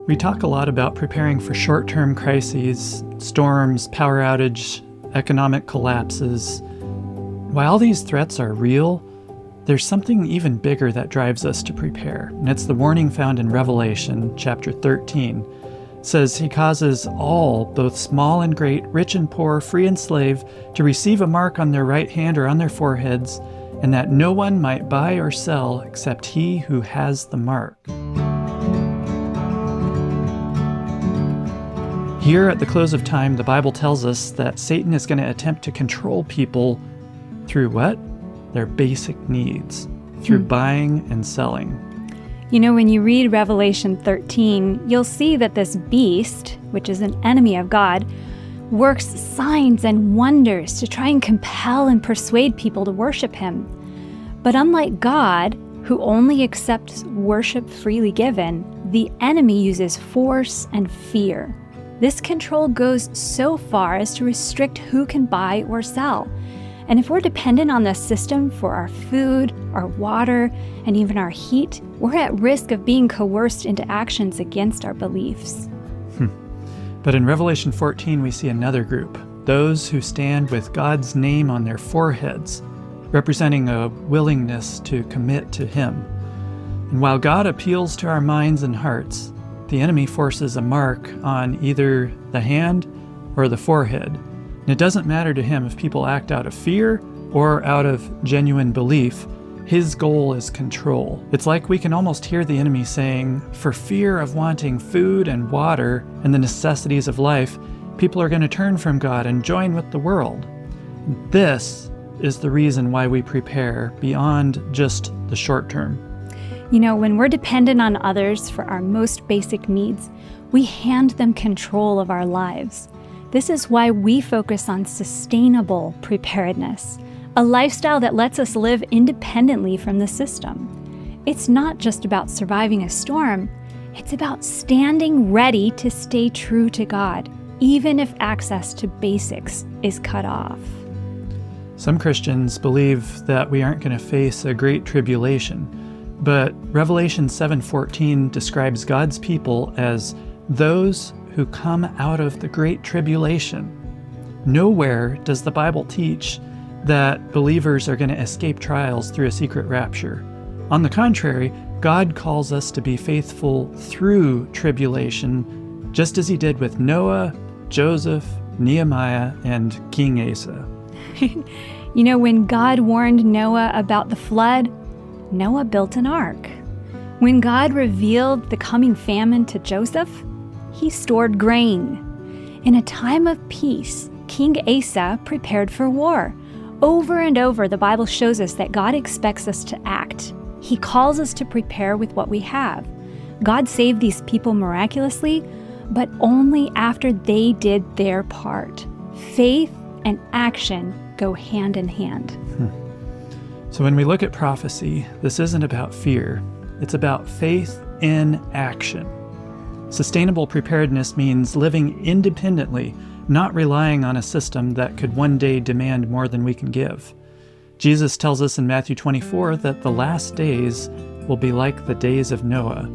We talk a lot about preparing for short-term crises, storms, power outage, economic collapses. While these threats are real, there's something even bigger that drives us to prepare, and it's the warning found in Revelation chapter 13. It says, "He causes all, both small and great, rich and poor, free and slave, to receive a mark on their right hand or on their foreheads, and that no one might buy or sell except he who has the mark." Here at the close of time, the Bible tells us that Satan is going to attempt to control people through what? Their basic needs, through buying and selling. You know, when you read Revelation 13, you'll see that this beast, which is an enemy of God, works signs and wonders to try and compel and persuade people to worship him. But unlike God, who only accepts worship freely given, the enemy uses force and fear. This control goes so far as to restrict who can buy or sell. And if we're dependent on this system for our food, our water, and even our heat, we're at risk of being coerced into actions against our beliefs. But in Revelation 14, we see another group, those who stand with God's name on their foreheads, representing a willingness to commit to him. And while God appeals to our minds and hearts, the enemy forces a mark on either the hand or the forehead. And it doesn't matter to him if people act out of fear or out of genuine belief. His goal is control. It's like we can almost hear the enemy saying, for fear of wanting food and water and the necessities of life, people are going to turn from God and join with the world. This is the reason why we prepare beyond just the short term. You know, when we're dependent on others for our most basic needs, we hand them control of our lives. This is why we focus on sustainable preparedness, a lifestyle that lets us live independently from the system. It's not just about surviving a storm, it's about standing ready to stay true to God, even if access to basics is cut off. Some Christians believe that we aren't going to face a great tribulation. But Revelation 7:14 describes God's people as those who come out of the great tribulation. Nowhere does the Bible teach that believers are going to escape trials through a secret rapture. On the contrary, God calls us to be faithful through tribulation, just as he did with Noah, Joseph, Nehemiah, and King Asa. You know, when God warned Noah about the flood, Noah built an ark. When God revealed the coming famine to Joseph, he stored grain. In a time of peace, King Asa prepared for war. Over and over, the Bible shows us that God expects us to act. He calls us to prepare with what we have. God saved these people miraculously, but only after they did their part. Faith and action go hand in hand. So when we look at prophecy, this isn't about fear. It's about faith in action. Sustainable preparedness means living independently, not relying on a system that could one day demand more than we can give. Jesus tells us in Matthew 24 that the last days will be like the days of Noah.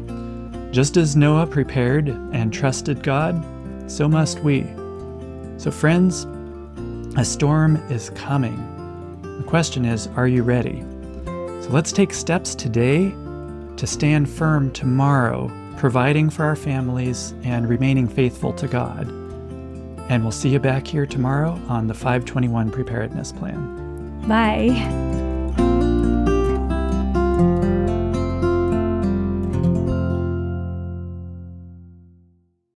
Just as Noah prepared and trusted God, so must we. So friends, a storm is coming. The question is, are you ready? So let's take steps today to stand firm tomorrow, providing for our families and remaining faithful to God. And we'll see you back here tomorrow on the 521 Preparedness Plan. Bye.